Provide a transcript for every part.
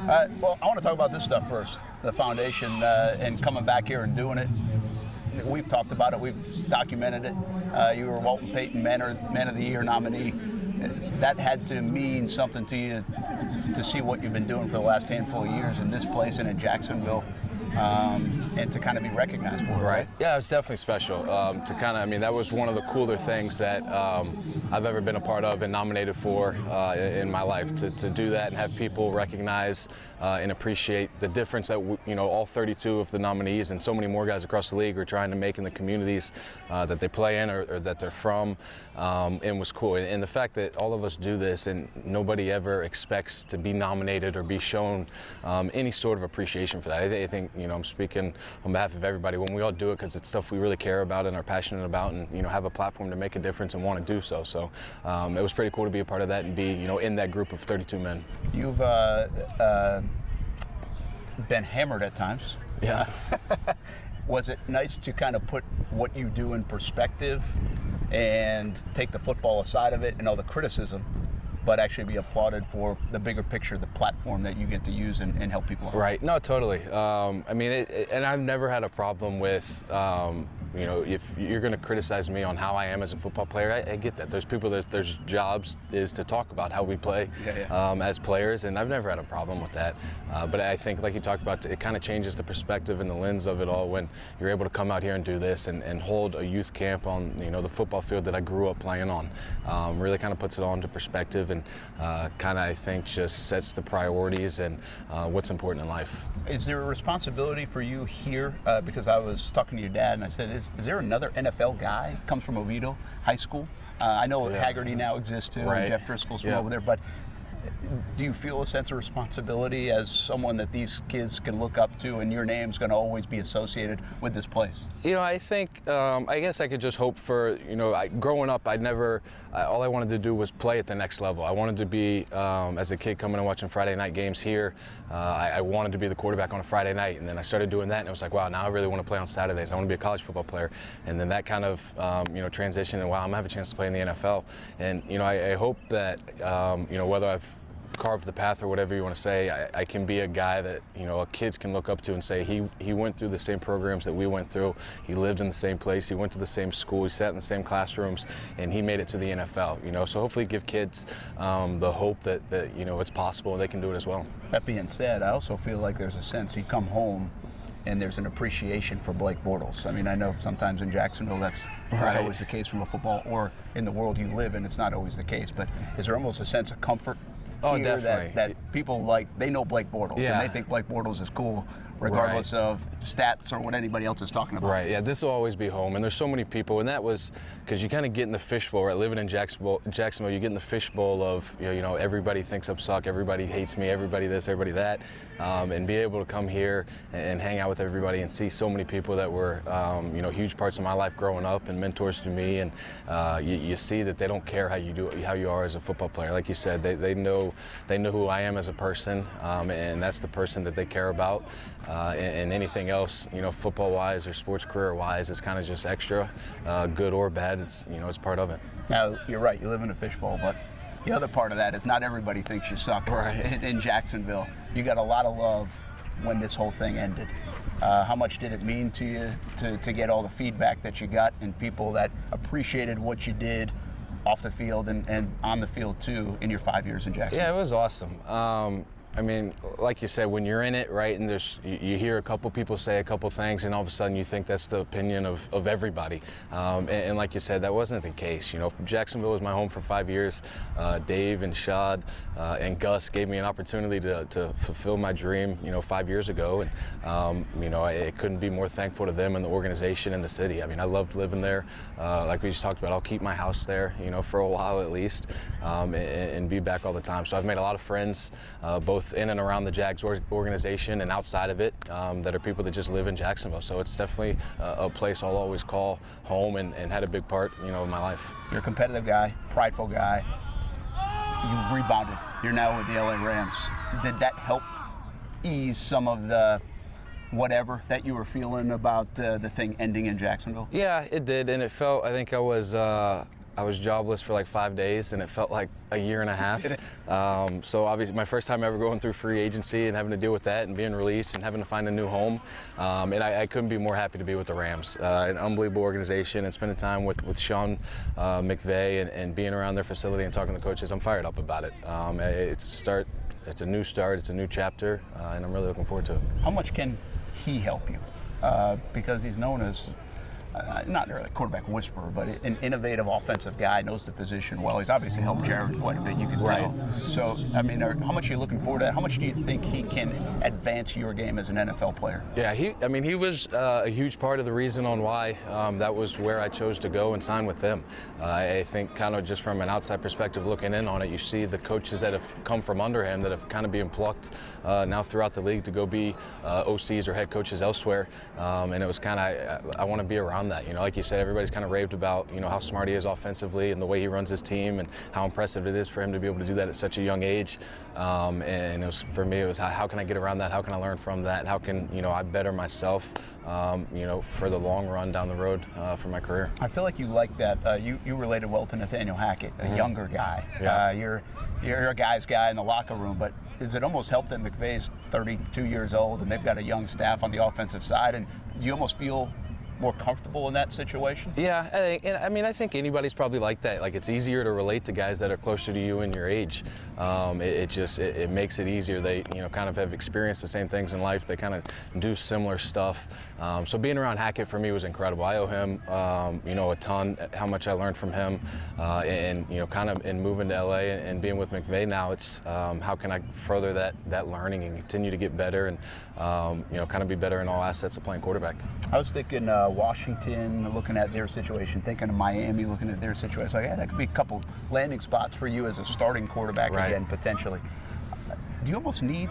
Well, I want to talk about this stuff first, the foundation and coming back here and doing it. We've talked about it. We've documented it. You were Walton Payton Man of the Year nominee. That had to mean something to you to see what you've been doing for the last handful of years in this place and in Jacksonville. And to kind of be recognized for it, right? Yeah, it was definitely special. That was one of the cooler things that I've ever been a part of and nominated for in my life. To do that and have people recognize and appreciate the difference that all 32 of the nominees and so many more guys across the league are trying to make in the communities that they play in or that they're from, and was cool. And the fact that all of us do this and nobody ever expects to be nominated or be shown any sort of appreciation for that. I think I'm speaking on behalf of everybody when we all do it because it's stuff we really care about and are passionate about, and have a platform to make a difference and want to do so. So it was pretty cool to be a part of that and be in that group of 32 men. You've been hammered at times. Yeah. Was it nice to kind of put what you do in perspective and take the football aside of it and all the criticism, but actually be applauded for the bigger picture, the platform that you get to use and help people out? Right. No, totally. And I've never had a problem with, if you're going to criticize me on how I am as a football player, I get that. There's people that there's jobs is to talk about how we play as players, and I've never had a problem with that. But I think, like you talked about, it kind of changes the perspective and the lens of it all when you're able to come out here and do this and hold a youth camp on, the football field that I grew up playing on. Really kind of puts it all into perspective and kind of, I think, just sets the priorities and what's important in life. Is there a responsibility for you here? Because I was talking to your dad and I said, is there another NFL guy? Comes from Oviedo High School. I know Haggerty now exists too, and Jeff Driscoll's from over there, but do you feel a sense of responsibility as someone that these kids can look up to, and your name's going to always be associated with this place? I think, I guess I could just hope for, growing up, all I wanted to do was play at the next level. I wanted to be, as a kid coming and watching Friday night games here, I wanted to be the quarterback on a Friday night, and then I started doing that, and it was like, wow, now I really want to play on Saturdays. I want to be a college football player. And then that kind of, transition, and wow, I'm going to have a chance to play in the NFL. And, I hope that, whether I've carved the path or whatever you want to say, I can be a guy that kids can look up to and say he went through the same programs that we went through, he lived in the same place, he went to the same school, he sat in the same classrooms, and he made it to the NFL. So hopefully give kids the hope that it's possible and they can do it as well. That being said, I also feel like there's a sense you come home and there's an appreciation for Blake Bortles. I mean, I know sometimes in Jacksonville that's not always the case from a football, or in the world you live in, it's not always the case, but is there almost a sense of comfort definitely. That people they know Blake Bortles and they think Blake Bortles is cool regardless of stats or what anybody else is talking about. Right, yeah, this will always be home, and there's so many people, and that was because you kind of get in the fishbowl, right? Living in Jacksonville, you get in the fishbowl of, everybody thinks I suck, everybody hates me, everybody this, everybody that, and be able to come here and hang out with everybody and see so many people that were, huge parts of my life growing up and mentors to me, and you see that they don't care how you are as a football player. Like you said, they know who I am as a person, and that's the person that they care about. And anything else, football-wise or sports career-wise, is kind of just extra, good or bad. It's part of it. Now, you're right. You live in a fishbowl, but the other part of that is not everybody thinks you suck. Right. In Jacksonville, you got a lot of love when this whole thing ended. How much did it mean to you to get all the feedback that you got and people that appreciated what you did off the field and on the field too in your 5 years in Jacksonville? Yeah, it was awesome. I mean, like you said, when you're in it, right, and you hear a couple people say a couple things, and all of a sudden you think that's the opinion of everybody. And like you said, that wasn't the case. Jacksonville was my home for 5 years. Dave and Shad and Gus gave me an opportunity to fulfill my dream, 5 years ago. And, I couldn't be more thankful to them and the organization and the city. I mean, I loved living there. Like we just talked about, I'll keep my house there, for a while at least, and be back all the time. So I've made a lot of friends, both in and around the Jags organization and outside of it, that are people that just live in Jacksonville. So it's definitely a place I'll always call home, and had a big part, in my life. You're a competitive guy, prideful guy. You've rebounded. You're now with the LA Rams. Did that help ease some of the whatever that you were feeling about the thing ending in Jacksonville? Yeah, it did, and it felt, I think I was I was jobless for like 5 days, and it felt like a year and a half. So obviously, my first time ever going through free agency and having to deal with that and being released and having to find a new home. And I couldn't be more happy to be with the Rams. An unbelievable organization, and spending time with Sean McVay and being around their facility and talking to the coaches, I'm fired up about it. It's a start. It's a new start. It's a new chapter, and I'm really looking forward to it. How much can he help you? Because he's known as not really a quarterback whisperer, but an innovative offensive guy, knows the position well. He's obviously helped Jared quite a bit, you can tell. So, I mean, how much are you looking forward to? How much do you think he can advance your game as an NFL player? Yeah, he was a huge part of the reason on why that was where I chose to go and sign with them. I think kind of just from an outside perspective looking in on it, you see the coaches that have come from under him that have kind of been plucked now throughout the league to go be OCs or head coaches elsewhere. And it was kind of, I want to be around that. Like you said, everybody's kind of raved about, how smart he is offensively and the way he runs his team and how impressive it is for him to be able to do that at such a young age. And it was, for me, it was how can I get around that? How can I learn from that? How can, I better myself, for the long run down the road for my career. I feel like you like that. You related well to Nathaniel Hackett, a younger guy. Yeah. You're a guy's guy in the locker room, but does it almost help that McVay's 32 years old and they've got a young staff on the offensive side, and do you almost feel more comfortable in that situation? Yeah, I think anybody's probably like that. Like, it's easier to relate to guys that are closer to you in your age. It makes it easier. They kind of have experienced the same things in life. They kind of do similar stuff. So being around Hackett for me was incredible. I owe him a ton. How much I learned from him, and kind of in moving to LA and being with McVay now, it's how can I further that learning and continue to get better and kind of be better in all assets of playing quarterback. I was thinking Washington, looking at their situation, thinking of Miami, looking at their situation. Like, that could be a couple landing spots for you as a starting quarterback again, potentially. Do you almost need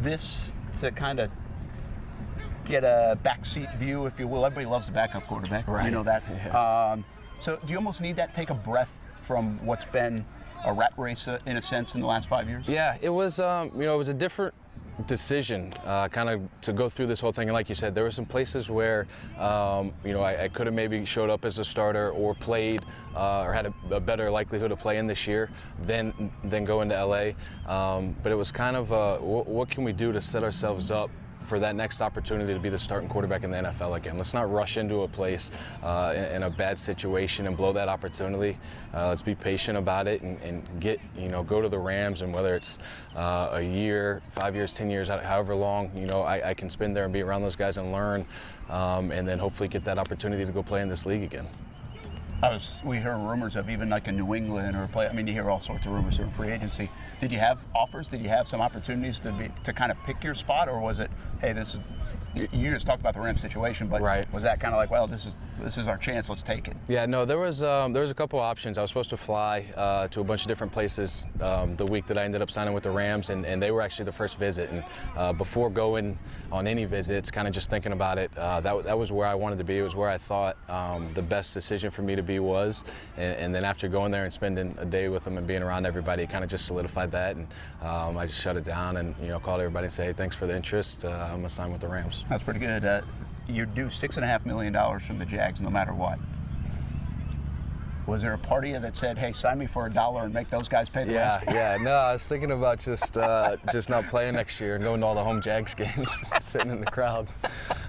this to kind of get a backseat view, if you will? Everybody loves the backup quarterback. Right. You know that. Yeah. So do you almost need that, take a breath from what's been a rat race in a sense in the last 5 years? Yeah, it was, it was a different decision kind of to go through this whole thing. And like you said, there were some places where I could have maybe showed up as a starter or played or had a better likelihood of playing this year than going to LA, but it was kind of what can we do to set ourselves up for that next opportunity to be the starting quarterback in the NFL again. Let's not rush into a place in a bad situation and blow that opportunity. Let's be patient about it and get, go to the Rams, and whether it's a year, 5 years, 10 years, however long, I can spend there and be around those guys and learn, and then hopefully get that opportunity to go play in this league again. We heard rumors of even like a New England or play. I mean, you hear all sorts of rumors during free agency. Did you have offers? Did you have some opportunities to kind of pick your spot, or was it, hey, this is? You just talked about the Rams situation, but was that kind of like, well, this is our chance, let's take it? Yeah, no, there was a couple options. I was supposed to fly to a bunch of different places the week that I ended up signing with the Rams, and they were actually the first visit. And before going on any visits, kind of just thinking about it, that was where I wanted to be. It was where I thought the best decision for me to be was. And then after going there and spending a day with them and being around everybody, it kind of just solidified that. And I just shut it down and called everybody and say, hey, thanks for the interest. I'm gonna sign with the Rams. That's pretty good. You're due $6.5 million from the Jags no matter what. Was there a part of you that said, hey, sign me for $1 and make those guys pay the rest? Yeah. No, I was thinking about just not playing next year and going to all the home Jags games, sitting in the crowd.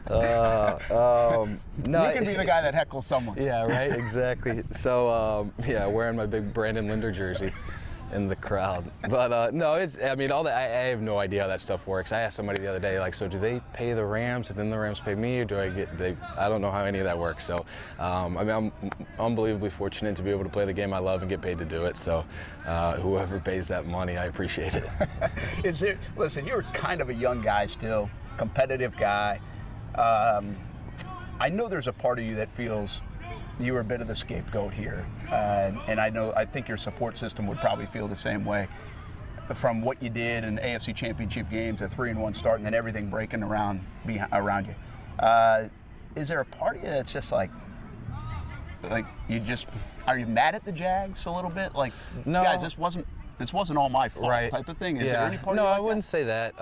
No, you can be the guy that heckles someone. Yeah, right, exactly. So, wearing my big Brandon Linder jersey in the crowd. But no, all that, I have no idea how that stuff works. I asked somebody the other day, like, so do they pay the Rams and then the Rams pay me, or do I don't know how any of that works. So, I'm unbelievably fortunate to be able to play the game I love and get paid to do it. So, whoever pays that money, I appreciate it. Listen, you're kind of a young guy still, competitive guy. I know there's a part of you that feels you were a bit of the scapegoat here, and I think your support system would probably feel the same way. From what you did in the AFC Championship game to 3-1 start, and then everything breaking around you, is there a part of you that's just like are you mad at the Jags a little bit? Like, no, guys, this this wasn't all my fault Right. type of thing. Is Yeah. there any part No, of you I like wouldn't say that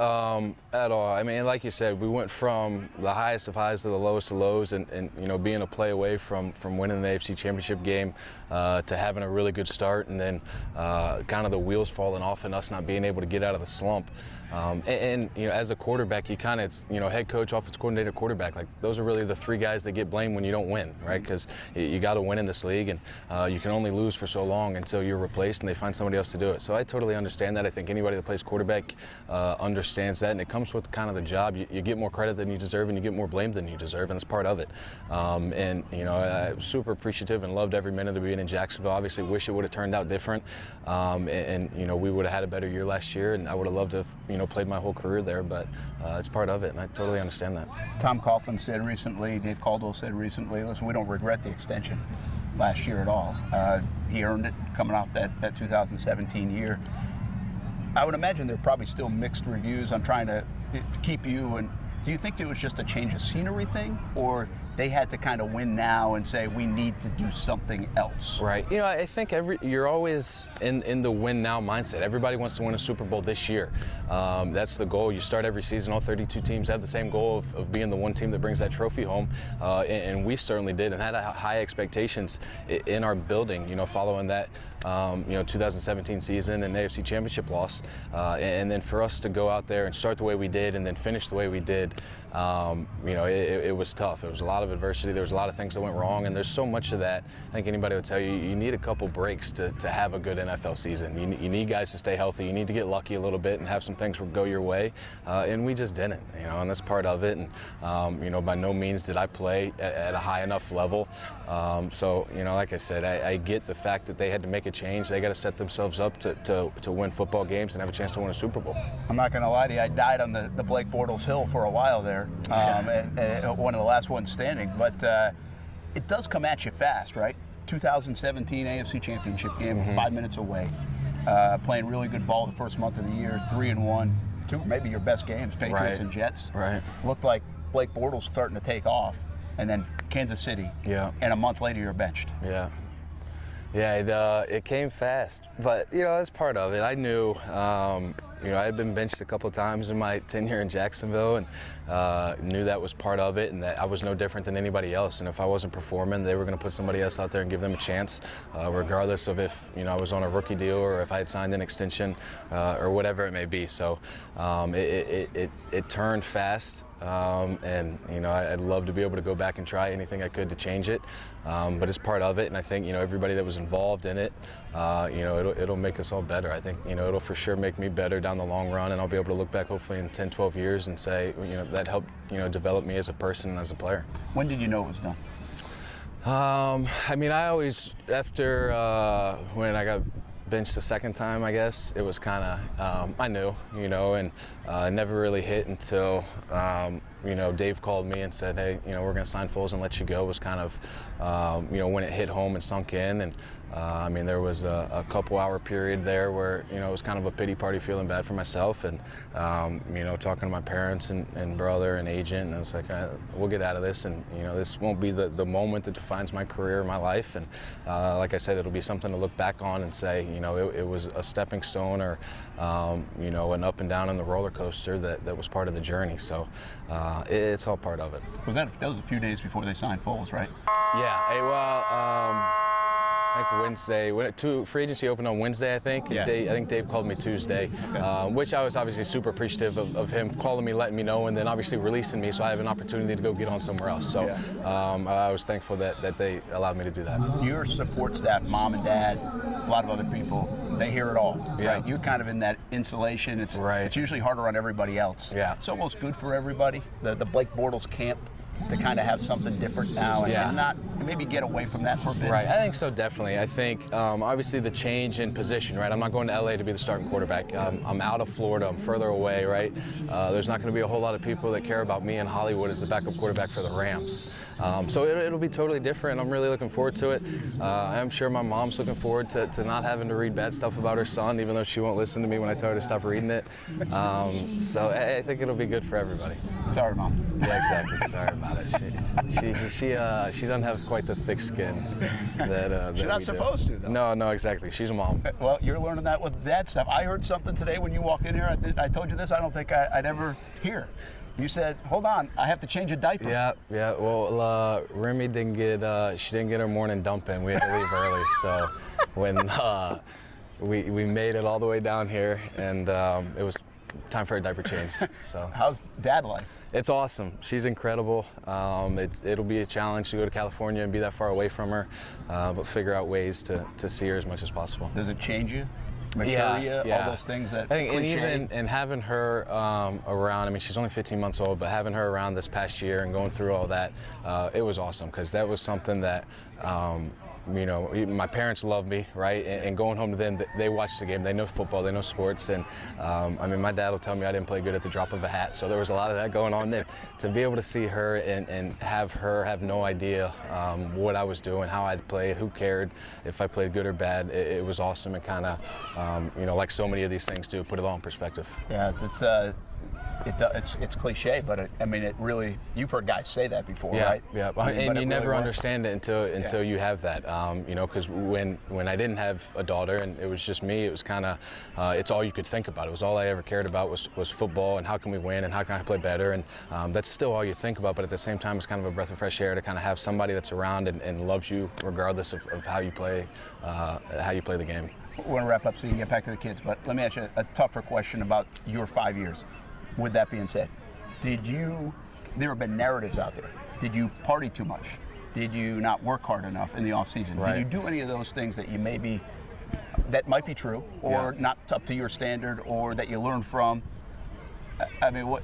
at all. I mean, like you said, we went from the highest of highs to the lowest of lows, and you know, being a play away from winning the AFC Championship game to having a really good start, and then kind of the wheels falling off and us not being able to get out of the slump. And you know, as a quarterback, you kind of, you know, head coach, offense coordinator, quarterback, like those are really the three guys that get blamed when you don't win, right? Because you got to win in this league, and you can only lose for so long until you're replaced and they find somebody else to do it. So I totally understand that. I think anybody that plays quarterback understands that, and it comes with kind of the job. You get more credit than you deserve, and you get more blame than you deserve, and it's part of it. And you know, I'm super appreciative and loved every minute of being in Jacksonville. Obviously, wish it would have turned out different, and you know, we would have had a better year last year, and I would have loved to have, you know, played my whole career there, but it's part of it, and I totally understand that. Tom Coughlin said recently, Dave Caldwell said recently, listen, we don't regret the extension last year at all. He earned it coming off that 2017 year. I would imagine there are probably still mixed reviews on trying to keep you, and do you think it was just a change of scenery thing, or they had to kind of win now and say we need to do something else? Right. You know, I think you're always in the win now mindset. Everybody wants to win a Super Bowl this year. That's the goal. You start every season, all 32 teams have the same goal of being the one team that brings that trophy home, and we certainly did, and had high expectations in our building, you know, following that you know, 2017 season and AFC Championship loss, and then for us to go out there and start the way we did and then finish the way we did, you know, it was tough. It was a lot of adversity. There was a lot of things that went wrong, and there's so much of that. I think anybody would tell you, you need a couple breaks to have a good NFL season. You need guys to stay healthy. You need to get lucky a little bit and have some things go your way, and we just didn't, you know, and that's part of it. And you know, by no means did I play at a high enough level. So, you know, like I said, I get the fact that they had to make a change. They got to set themselves up to win football games and have a chance to win a Super Bowl. I'm not going to lie to you, I died on the Blake Bortles hill for a while there, and one of the last ones standing, but it does come at you fast, right? 2017 AFC Championship game, 5 minutes away, playing really good ball the first month of the year, 3-1, two maybe your best games, Patriots and Jets. Right. Looked like Blake Bortles starting to take off, and then Kansas City, and a month later you're benched. Yeah, it came fast, but you know, that's part of it. I knew, you know, I had been benched a couple of times in my tenure in Jacksonville, and knew that was part of it, and that I was no different than anybody else. And if I wasn't performing, they were going to put somebody else out there and give them a chance, regardless of if, you know, I was on a rookie deal or if I had signed an extension, or whatever it may be. So it turned fast. And you know, I'd love to be able to go back and try anything I could to change it, but it's part of it, and I think, you know, everybody that was involved in it, you know, it'll make us all better. I think, you know, it'll for sure make me better down the long run, and I'll be able to look back hopefully in 10, 12 years and say, you know, that helped, you know, develop me as a person and as a player. When did you know it was done? I mean, I always, after when I got benched the second time, I guess, it was kind of, I knew, you know, and never really hit until, you know, Dave called me and said, hey, you know, we're going to sign Foles and let you go, was kind of, you know, when it hit home and sunk in. And I mean, there was a couple-hour period there where, you know, it was kind of a pity party, feeling bad for myself, and, you know, talking to my parents and brother and agent, and I was like, we'll get out of this, and, you know, this won't be the moment that defines my career, my life, and like I said, it'll be something to look back on and say, you know, it was a stepping stone, or, you know, an up and down on the roller coaster that was part of the journey. So it's all part of it. That was a few days before they signed Foles, right? Yeah. Hey, well, I think Wednesday, free agency opened on Wednesday, I think. Yeah. I think Dave called me Tuesday, which I was obviously super appreciative of him calling me, letting me know, and then obviously releasing me so I have an opportunity to go get on somewhere else. So I was thankful that they allowed me to do that. Your support staff, mom and dad, a lot of other people, they hear it all. Yeah. Right? You're kind of in that insulation. It's usually harder on everybody else. Yeah. It's almost good for everybody, the Blake Bortles camp, to kind of have something different now and not maybe get away from that for a bit. Right, I think so, definitely. I think obviously the change in position, right? I'm not going to LA to be the starting quarterback. I'm out of Florida, I'm further away, right? There's not going to be a whole lot of people that care about me in Hollywood as the backup quarterback for the Rams. So it'll be totally different. I'm really looking forward to it. I'm sure my mom's looking forward to not having to read bad stuff about her son, even though she won't listen to me when I tell her to stop reading it. So I think it'll be good for everybody. Sorry, Mom. Yeah, exactly. Sorry about it. She doesn't have quite quite the thick skin. That You're not we supposed do. to, though. No, exactly. She's a mom. Well, you're learning that with that stuff. I heard something today when you walked in here. I told you this. I don't think I'd ever hear. You said, "Hold on, I have to change a diaper." Yeah. Well, Remy didn't get her morning dump in. We had to leave early, so when we made it all the way down here, and it was time for a diaper change. So how's dad life? It's awesome. She's incredible. It'll be a challenge to go to California and be that far away from her, but figure out ways to see her as much as possible. Does it change you? Mature you? All those things that I think, cliche? and having her around. I mean, she's only 15 months old, but having her around this past year and going through all that, it was awesome because that was something that. You know, my parents love me, right? And going home to them, they watch the game. They know football, they know sports, and I mean, my dad will tell me I didn't play good at the drop of a hat, so there was a lot of that going on there. To be able to see her and have her have no idea what I was doing, how I'd played, who cared if I played good or bad, it was awesome and kind of, you know, like so many of these things do, put it all in perspective. Yeah, it's cliche, but I mean, it really. You've heard guys say that before, right? Yeah, I mean, and you never really understand it until you have that. You know, because when I didn't have a daughter and it was just me, it was kind of it's all you could think about. It was all I ever cared about was football and how can we win and how can I play better, and that's still all you think about. But at the same time, it's kind of a breath of fresh air to kind of have somebody that's around and loves you regardless of how you play the game. We're gonna wrap up so you can get back to the kids, but let me ask you a tougher question about your 5 years. With that being said, there have been narratives out there. Did you party too much? Did you not work hard enough in the off season? Right. Did you do any of those things that that might be true or not up to your standard or that you learned from? I mean, what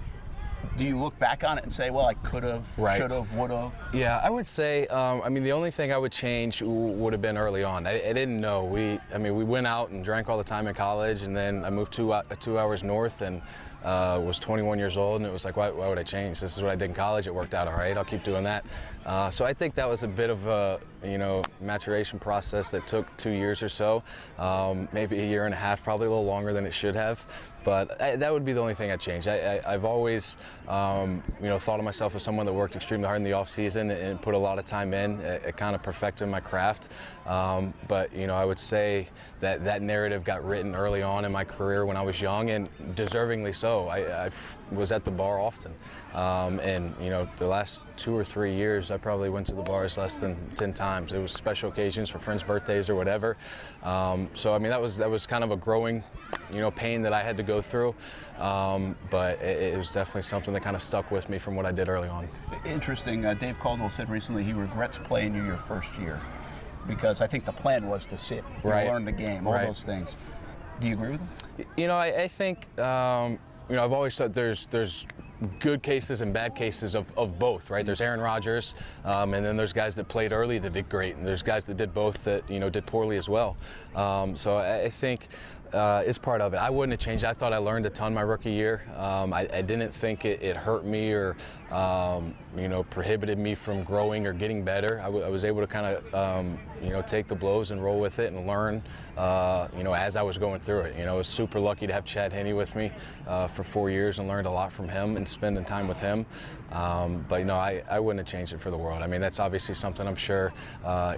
do you look back on it and say, well, I could have, should have, would have? Yeah, I would say, I mean, the only thing I would change would have been early on. I didn't know. We went out and drank all the time in college, and then I moved 2 hours north and was 21 years old, and it was like, why would I change? This is what I did in college. It worked out all right. I'll keep doing that. So I think that was a bit of a, maturation process that took 2 years or so, maybe a year and a half, probably a little longer than it should have. But that would be the only thing I'd change. I've always, thought of myself as someone that worked extremely hard in the off season and put a lot of time in. It kind of perfected my craft. But I would say that narrative got written early on in my career when I was young, and deservingly so. I was at the bar often, and the last 2 or 3 years, I probably went to the bars less than 10 times. It was special occasions for friends' birthdays or whatever. So I mean, that was kind of a growing, pain that I had to go through. But it was definitely something that kind of stuck with me from what I did early on. Interesting. Dave Caldwell said recently he regrets playing you your first year because I think the plan was to sit, learn the game, all those things. Do you agree with him? I think, I've always thought there's good cases and bad cases of both, right? There's Aaron Rodgers, and then there's guys that played early that did great, and there's guys that did both that, did poorly as well. So I think it's part of it. I wouldn't have changed. I thought I learned a ton my rookie year. I didn't think it hurt me or, prohibited me from growing or getting better. I was able to kind of, take the blows and roll with it and learn, as I was going through it. I was super lucky to have Chad Henne with me for 4 years and learned a lot from him and spending time with him. But I wouldn't have changed it for the world. I mean, that's obviously something I'm sure, a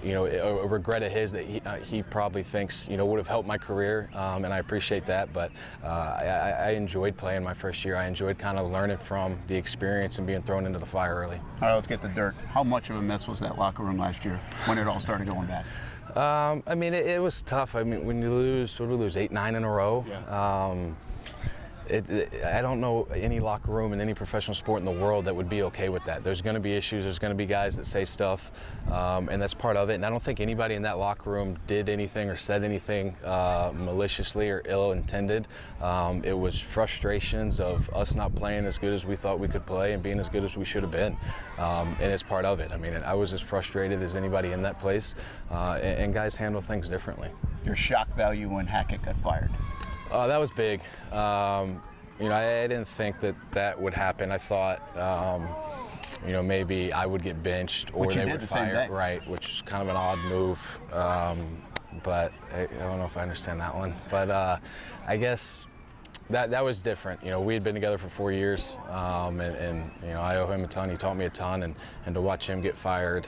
regret of his that he probably thinks, would have helped my career, and I appreciate that. But I enjoyed playing my first year. I enjoyed kind of learning from the experience and being thrown into the fire early. All right, let's get the dirt. How much of a mess was that locker room last year when it all started going bad? I mean, it was tough. I mean, when you lose, what did we lose, 8, 9 in a row? Yeah. I don't know any locker room in any professional sport in the world that would be okay with that. There's going to be issues. There's going to be guys that say stuff, and that's part of it. And I don't think anybody in that locker room did anything or said anything maliciously or ill-intended. It was frustrations of us not playing as good as we thought we could play and being as good as we should have been, and it's part of it. I mean, I was as frustrated as anybody in that place, and guys handle things differently. Your shock value when Hackett got fired? That was big. I didn't think that would happen. I thought, maybe I would get benched or they would fire, right? Which is kind of an odd move. But I don't know if I understand that one. But I guess, that was different. You know, we had been together for 4 years, and you know, I owe him a ton. He taught me a ton, and to watch him get fired,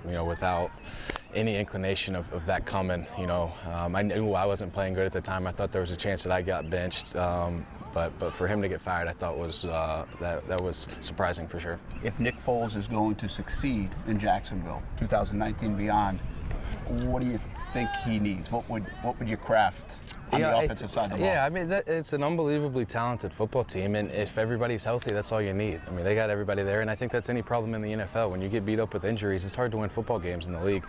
you know, without any inclination of that coming, you know, I knew I wasn't playing good at the time. I thought there was a chance that I got benched, but for him to get fired, I thought was that was surprising for sure. If Nick Foles is going to succeed in Jacksonville, 2019 beyond, what do you think he needs? What would you craft on the offensive side of the ball? Yeah, I mean, it's an unbelievably talented football team, and if everybody's healthy, that's all you need. I mean, they got everybody there, and I think that's any problem in the NFL. When you get beat up with injuries, it's hard to win football games in the league.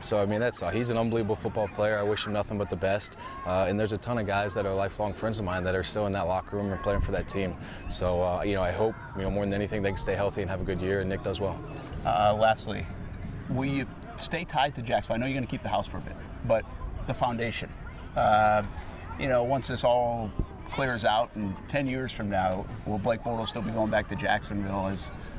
So, I mean, he's an unbelievable football player. I wish him nothing but the best. And there's a ton of guys that are lifelong friends of mine that are still in that locker room and playing for that team. So, you know, I hope, you know, more than anything, they can stay healthy and have a good year, and Nick does well. Lastly, will you stay tied to Jacksonville? I know you're going to keep the house for a bit, but the foundation. You know, once this all clears out, and 10 years from now, will Blake Bortles still be going back to Jacksonville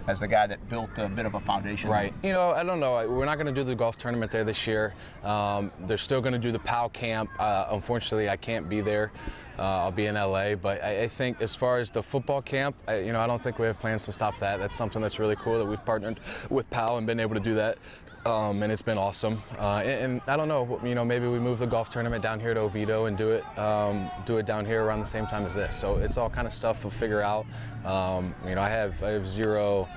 as the guy that built a bit of a foundation? Right. You know, I don't know. We're not going to do the golf tournament there this year. They're still going to do the PAL camp. Unfortunately, I can't be there. I'll be in LA, but I think as far as the football camp, you know, I don't think we have plans to stop that. That's something that's really cool that we've partnered with PAL and been able to do that. And it's been awesome. And I don't know, you know, maybe we move the golf tournament down here to Oviedo and do it down here around the same time as this. So it's all kind of stuff we'll figure out. You know, I have zero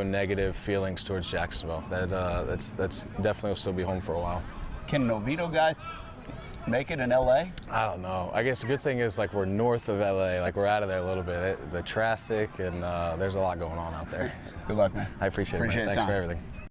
negative feelings towards Jacksonville. That's definitely will still be home for a while. Can an Oviedo guy make it in LA? I don't know. I guess the good thing is, like, we're north of LA, like we're out of there a little bit. The traffic and there's a lot going on out there. Good luck, man. I appreciate it, man. Thanks for everything.